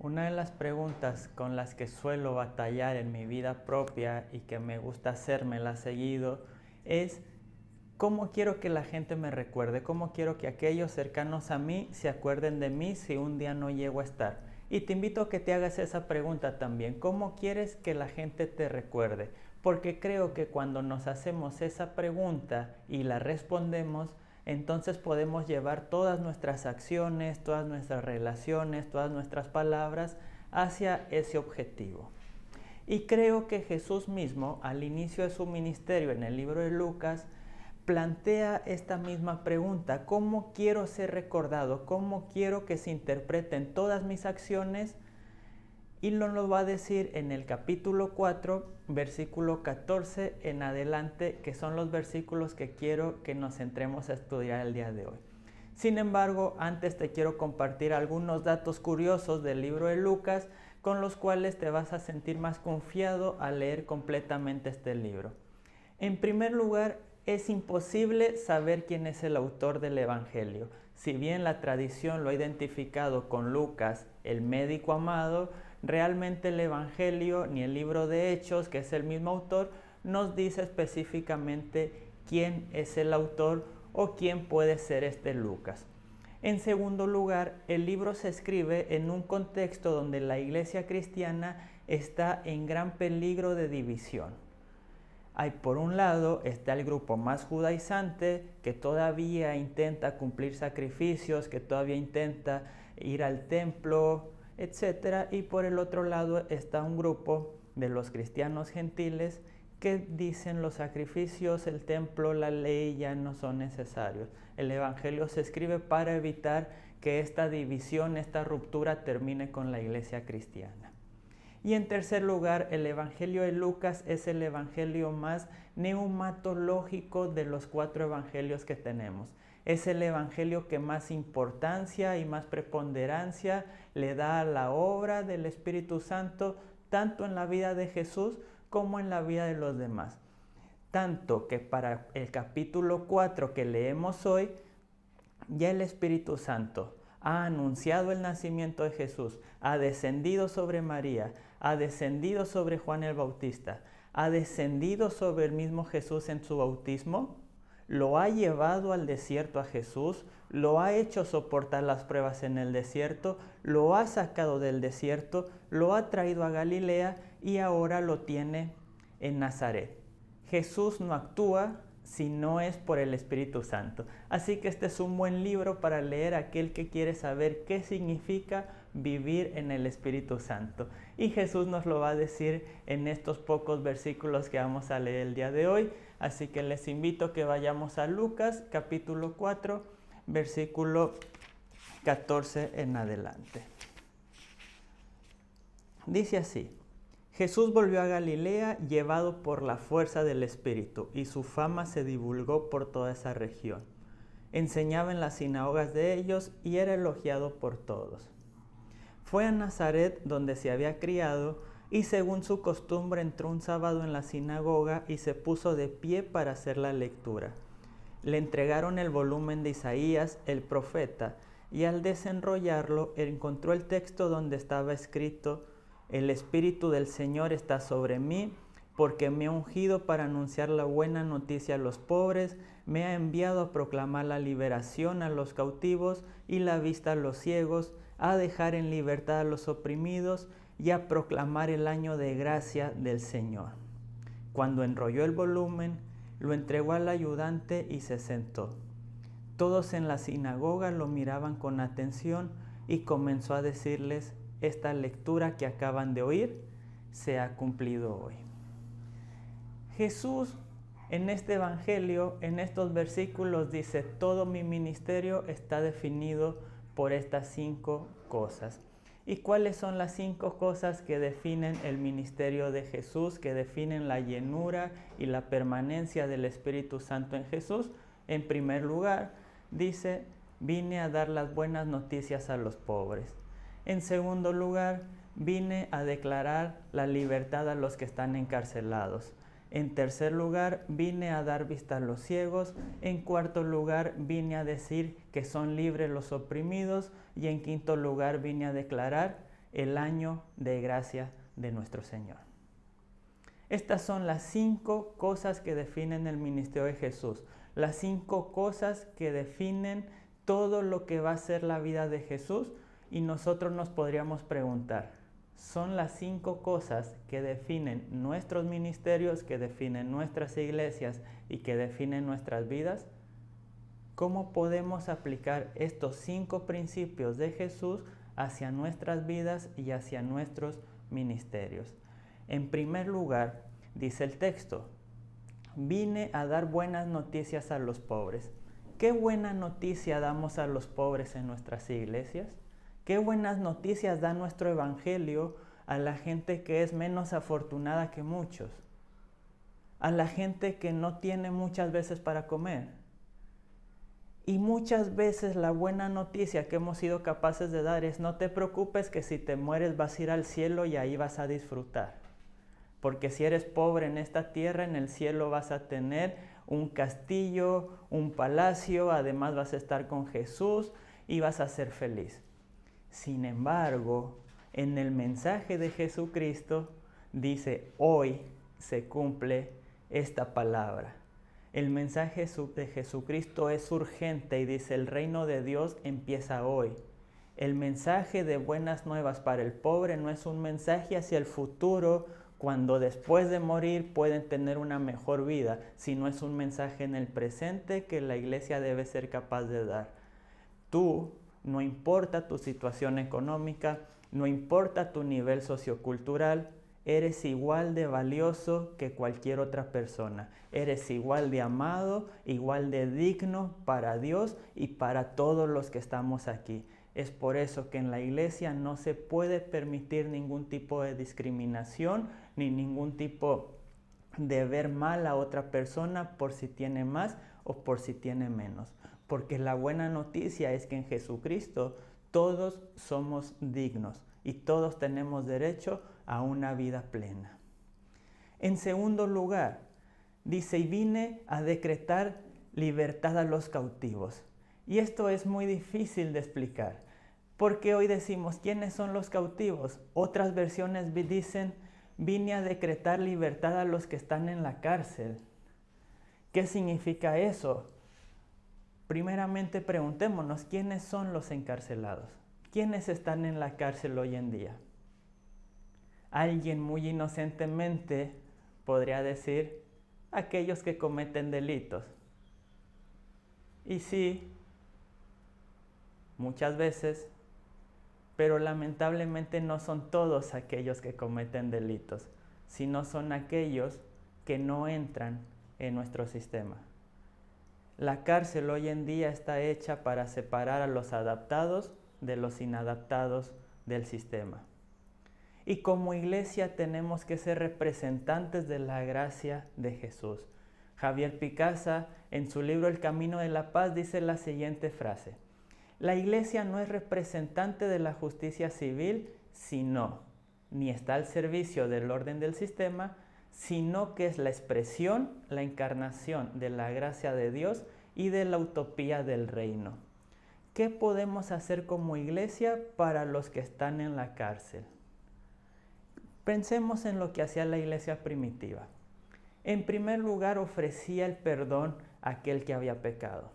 Una de las preguntas con las que suelo batallar en mi vida propia y que me gusta hacérmela seguido es ¿cómo quiero que la gente me recuerde? ¿Cómo quiero que aquellos cercanos a mí se acuerden de mí si un día no llego a estar? Y te invito a que te hagas esa pregunta también. ¿Cómo quieres que la gente te recuerde? Porque creo que cuando nos hacemos esa pregunta y la respondemos, entonces podemos llevar todas nuestras acciones, todas nuestras relaciones, todas nuestras palabras hacia ese objetivo. Y creo que Jesús mismo, al inicio de su ministerio en el libro de Lucas, plantea esta misma pregunta: ¿cómo quiero ser recordado? ¿Cómo quiero que se interpreten todas mis acciones? Y lo va a decir en el capítulo 4, versículo 14 en adelante, que son los versículos que quiero que nos centremos a estudiar el día de hoy. Sin embargo, antes te quiero compartir algunos datos curiosos del libro de Lucas con los cuales te vas a sentir más confiado al leer completamente este libro. En primer lugar, es imposible saber quién es el autor del Evangelio. Si bien la tradición lo ha identificado con Lucas, el médico amado, realmente el Evangelio ni el libro de Hechos, que es el mismo autor, nos dice específicamente quién es el autor o quién puede ser este Lucas. En segundo lugar, el libro se escribe en un contexto donde la iglesia cristiana está en gran peligro de división. Por un lado está el grupo más judaizante que todavía intenta cumplir sacrificios, que todavía intenta ir al templo, etc. Y por el otro lado está un grupo de los cristianos gentiles que dicen los sacrificios, el templo, la ley ya no son necesarios. El Evangelio se escribe para evitar que esta división, esta ruptura termine con la iglesia cristiana. Y en tercer lugar, el Evangelio de Lucas es el evangelio más neumatológico de los 4 evangelios que tenemos. Es el evangelio que más importancia y más preponderancia le da a la obra del Espíritu Santo, tanto en la vida de Jesús como en la vida de los demás. Tanto que para el capítulo 4 que leemos hoy, ya el Espíritu Santo ha anunciado el nacimiento de Jesús, ha descendido sobre María, ha descendido sobre Juan el Bautista, ha descendido sobre el mismo Jesús en su bautismo, lo ha llevado al desierto a Jesús, lo ha hecho soportar las pruebas en el desierto, lo ha sacado del desierto, lo ha traído a Galilea y ahora lo tiene en Nazaret. Jesús no actúa si no es por el Espíritu Santo. Así que este es un buen libro para leer aquel que quiere saber qué significa vivir en el Espíritu Santo. Y Jesús nos lo va a decir en estos pocos versículos que vamos a leer el día de hoy. Así que les invito a que vayamos a Lucas capítulo 4, versículo 14 en adelante. Dice así: Jesús volvió a Galilea llevado por la fuerza del Espíritu, y su fama se divulgó por toda esa región. Enseñaba en las sinagogas de ellos y era elogiado por todos. Fue a Nazaret, donde se había criado, y según su costumbre entró un sábado en la sinagoga y se puso de pie para hacer la lectura. Le entregaron el volumen de Isaías, el profeta, y al desenrollarlo encontró el texto donde estaba escrito: El Espíritu del Señor está sobre mí, porque me ha ungido para anunciar la buena noticia a los pobres, me ha enviado a proclamar la liberación a los cautivos y la vista a los ciegos, a dejar en libertad a los oprimidos y a proclamar el año de gracia del Señor. Cuando enrolló el volumen, lo entregó al ayudante y se sentó. Todos en la sinagoga lo miraban con atención y comenzó a decirles: esta lectura que acaban de oír se ha cumplido hoy. Jesús en este evangelio, en estos versículos, dice: todo mi ministerio está definido por estas 5 cosas. ¿Y cuáles son las 5 cosas que definen el ministerio de Jesús, que definen la llenura y la permanencia del Espíritu Santo en Jesús? En primer lugar, dice: vine a dar las buenas noticias a los pobres. En segundo lugar, vine a declarar la libertad a los que están encarcelados. En tercer lugar, vine a dar vista a los ciegos. En cuarto lugar, vine a decir que son libres los oprimidos. Y en quinto lugar, vine a declarar el año de gracia de nuestro Señor. Estas son las 5 cosas que definen el ministerio de Jesús, las 5 cosas que definen todo lo que va a ser la vida de Jesús, y nosotros nos podríamos preguntar, ¿son las 5 cosas que definen nuestros ministerios, que definen nuestras iglesias y que definen nuestras vidas? ¿Cómo podemos aplicar estos 5 principios de Jesús hacia nuestras vidas y hacia nuestros ministerios? En primer lugar, dice el texto, vine a dar buenas noticias a los pobres. ¿Qué buena noticia damos a los pobres en nuestras iglesias? ¿Qué buenas noticias da nuestro evangelio a la gente que es menos afortunada que muchos? A la gente que no tiene muchas veces para comer. Y muchas veces la buena noticia que hemos sido capaces de dar es: no te preocupes, que si te mueres vas a ir al cielo y ahí vas a disfrutar. Porque si eres pobre en esta tierra, en el cielo vas a tener un castillo, un palacio, además vas a estar con Jesús y vas a ser feliz. Sin embargo, en el mensaje de Jesucristo dice: hoy se cumple esta palabra. El mensaje de Jesucristo es urgente y dice: el reino de Dios empieza hoy. El mensaje de buenas nuevas para el pobre no es un mensaje hacia el futuro, cuando después de morir pueden tener una mejor vida, sino es un mensaje en el presente que la iglesia debe ser capaz de dar. Tú, no importa tu situación económica, no importa tu nivel sociocultural, eres igual de valioso que cualquier otra persona. Eres igual de amado, igual de digno para Dios y para todos los que estamos aquí. Es por eso que en la iglesia no se puede permitir ningún tipo de discriminación ni ningún tipo de ver mal a otra persona por si tiene más o por si tiene menos. Porque la buena noticia es que en Jesucristo todos somos dignos y todos tenemos derecho a una vida plena. En segundo lugar, dice: y vine a decretar libertad a los cautivos. Y esto es muy difícil de explicar, porque hoy decimos: ¿quiénes son los cautivos? Otras versiones dicen: vine a decretar libertad a los que están en la cárcel. ¿Qué significa eso? Primeramente preguntémonos: ¿quiénes son los encarcelados? ¿Quiénes están en la cárcel hoy en día? Alguien muy inocentemente podría decir: aquellos que cometen delitos. Y sí, muchas veces, pero lamentablemente no son todos aquellos que cometen delitos, sino son aquellos que no entran en nuestro sistema. La cárcel hoy en día está hecha para separar a los adaptados de los inadaptados del sistema. Y como iglesia tenemos que ser representantes de la gracia de Jesús. Javier Picasa, en su libro El Camino de la Paz, dice la siguiente frase: la iglesia no es representante de la justicia civil, ni está al servicio del orden del sistema, sino que es la expresión, la encarnación de la gracia de Dios y de la utopía del reino. ¿Qué podemos hacer como iglesia para los que están en la cárcel? Pensemos en lo que hacía la iglesia primitiva. En primer lugar, ofrecía el perdón a aquel que había pecado.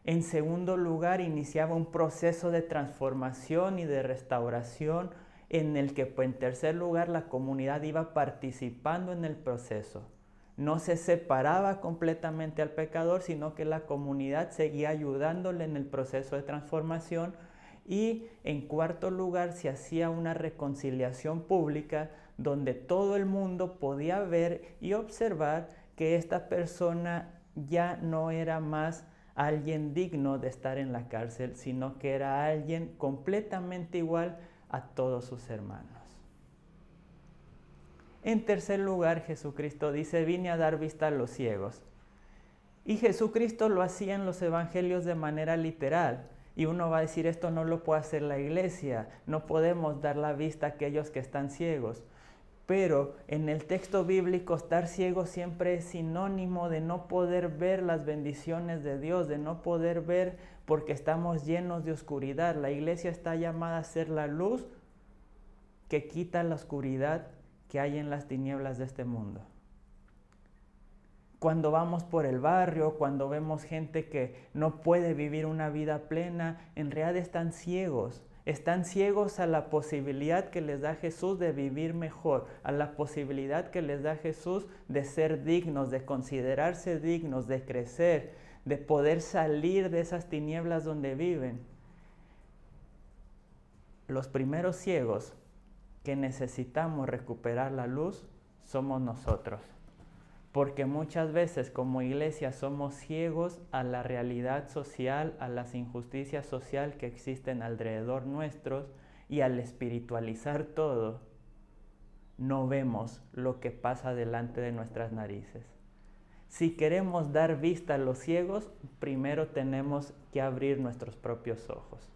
En segundo lugar, iniciaba un proceso de transformación y de restauración en el que, en tercer lugar, la comunidad iba participando en el proceso. No se separaba completamente al pecador, sino que la comunidad seguía ayudándole en el proceso de transformación. Y en cuarto lugar, se hacía una reconciliación pública donde todo el mundo podía ver y observar que esta persona ya no era más alguien digno de estar en la cárcel, sino que era alguien completamente igual a todos sus hermanos. En tercer lugar, Jesucristo dice: vine a dar vista a los ciegos. Y Jesucristo lo hacía en los evangelios de manera literal. Y uno va a decir: esto no lo puede hacer la iglesia, no podemos dar la vista a aquellos que están ciegos. Pero en el texto bíblico, estar ciego siempre es sinónimo de no poder ver las bendiciones de Dios, de no poder ver porque estamos llenos de oscuridad. La iglesia está llamada a ser la luz que quita la oscuridad que hay en las tinieblas de este mundo. Cuando vamos por el barrio, cuando vemos gente que no puede vivir una vida plena, en realidad están ciegos a la posibilidad que les da Jesús de vivir mejor, a la posibilidad que les da Jesús de ser dignos, de considerarse dignos, de crecer, de poder salir de esas tinieblas donde viven. Los primeros ciegos que necesitamos recuperar la luz somos nosotros. Porque muchas veces como iglesia somos ciegos a la realidad social, a las injusticias sociales que existen alrededor nuestros, y al espiritualizar todo, no vemos lo que pasa delante de nuestras narices. Si queremos dar vista a los ciegos, primero tenemos que abrir nuestros propios ojos.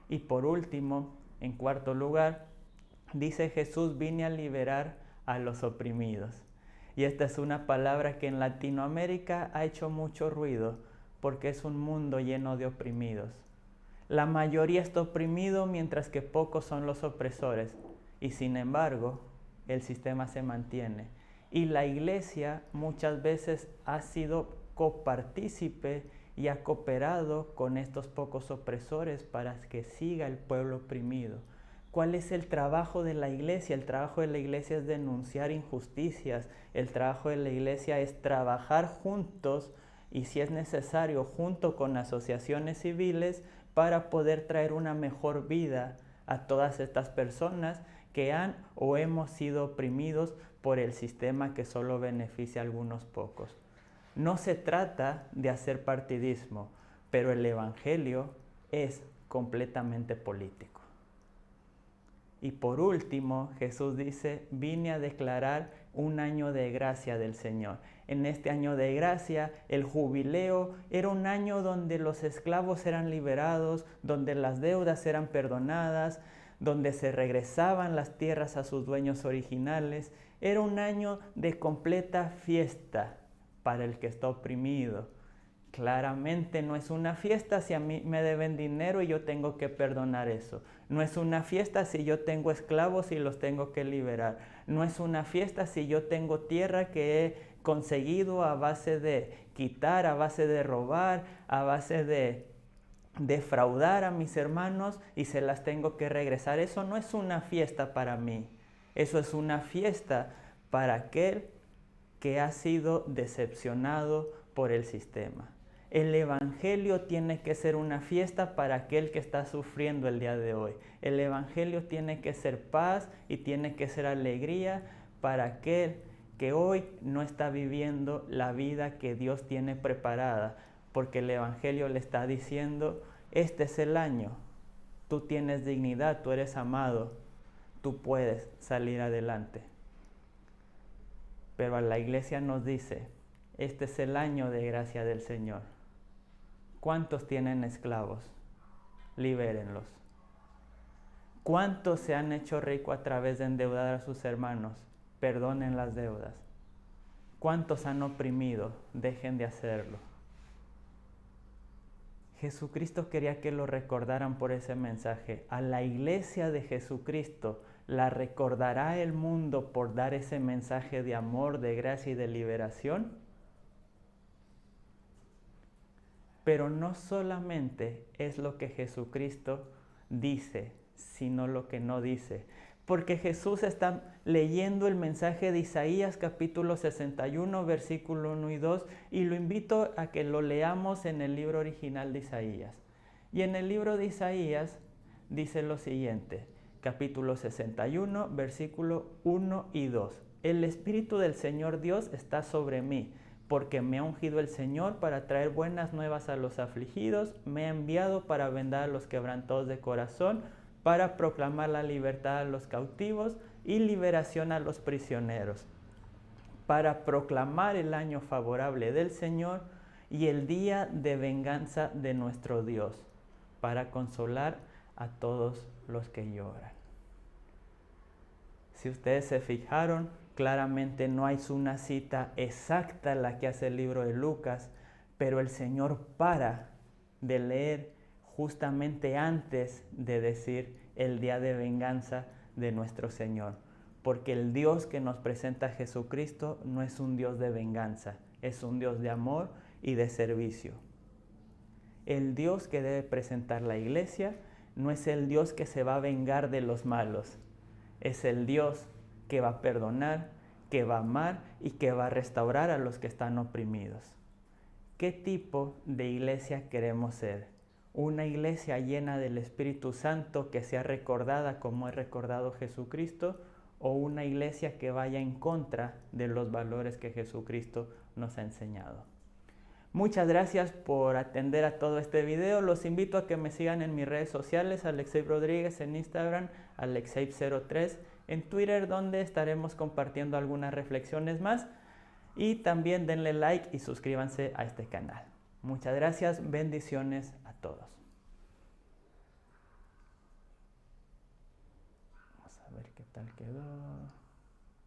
Y por último, en cuarto lugar, dice Jesús: vine a liberar a los oprimidos. Y esta es una palabra que en Latinoamérica ha hecho mucho ruido, porque es un mundo lleno de oprimidos. La mayoría está oprimido, mientras que pocos son los opresores. Y sin embargo, el sistema se mantiene. Y la iglesia muchas veces ha sido copartícipe y ha cooperado con estos pocos opresores para que siga el pueblo oprimido. ¿Cuál es el trabajo de la iglesia? El trabajo de la iglesia es denunciar injusticias. El trabajo de la iglesia es trabajar juntos y, si es necesario, junto con asociaciones civiles, para poder traer una mejor vida a todas estas personas que han o hemos sido oprimidos por el sistema que solo beneficia a algunos pocos. No se trata de hacer partidismo, pero el evangelio es completamente político. Y por último, Jesús dice: vine a declarar un año de gracia del Señor. En este año de gracia, el jubileo era un año donde los esclavos eran liberados, donde las deudas eran perdonadas, donde se regresaban las tierras a sus dueños originales. Era un año de completa fiesta para el que está oprimido. Claramente no es una fiesta si a mí me deben dinero y yo tengo que perdonar eso. No es una fiesta si yo tengo esclavos y los tengo que liberar. No es una fiesta si yo tengo tierra que he conseguido a base de quitar, a base de robar, a base de defraudar a mis hermanos y se las tengo que regresar. Eso no es una fiesta para mí. Eso es una fiesta para aquel que ha sido decepcionado por el sistema. El evangelio tiene que ser una fiesta para aquel que está sufriendo el día de hoy. El evangelio tiene que ser paz y tiene que ser alegría para aquel que hoy no está viviendo la vida que Dios tiene preparada, porque el evangelio le está diciendo: este es el año, tú tienes dignidad, tú eres amado, tú puedes salir adelante. Pero a la iglesia nos dice: este es el año de gracia del Señor. ¿Cuántos tienen esclavos? Libérenlos. ¿Cuántos se han hecho ricos a través de endeudar a sus hermanos? Perdonen las deudas. ¿Cuántos han oprimido? Dejen de hacerlo. Jesucristo quería que lo recordaran por ese mensaje. A la iglesia de Jesucristo la recordará el mundo por dar ese mensaje de amor, de gracia y de liberación. Pero no solamente es lo que Jesucristo dice, sino lo que no dice. Porque Jesús está leyendo el mensaje de Isaías capítulo 61, versículo 1 y 2, y lo invito a que lo leamos en el libro original de Isaías. Y en el libro de Isaías dice lo siguiente, capítulo 61, versículo 1 y 2. El Espíritu del Señor Dios está sobre mí, porque me ha ungido el Señor para traer buenas nuevas a los afligidos, me ha enviado para vendar a los quebrantados de corazón, para proclamar la libertad a los cautivos y liberación a los prisioneros, para proclamar el año favorable del Señor y el día de venganza de nuestro Dios, para consolar a todos los que lloran. Si ustedes se fijaron, claramente no hay una cita exacta la que hace el libro de Lucas, pero el Señor para de leer justamente antes de decir el día de venganza de nuestro Señor. Porque el Dios que nos presenta Jesucristo no es un Dios de venganza, es un Dios de amor y de servicio. El Dios que debe presentar la iglesia no es el Dios que se va a vengar de los malos, es el Dios que va a perdonar, que va a amar y que va a restaurar a los que están oprimidos. ¿Qué tipo de iglesia queremos ser? ¿Una iglesia llena del Espíritu Santo que sea recordada como es recordado Jesucristo? ¿O una iglesia que vaya en contra de los valores que Jesucristo nos ha enseñado? Muchas gracias por atender a todo este video. Los invito a que me sigan en mis redes sociales, Alexei Rodríguez en Instagram, Alexei03 en Twitter, donde estaremos compartiendo algunas reflexiones más. Y también denle like y suscríbanse a este canal. Muchas gracias, bendiciones a todos. Vamos a ver qué tal quedó.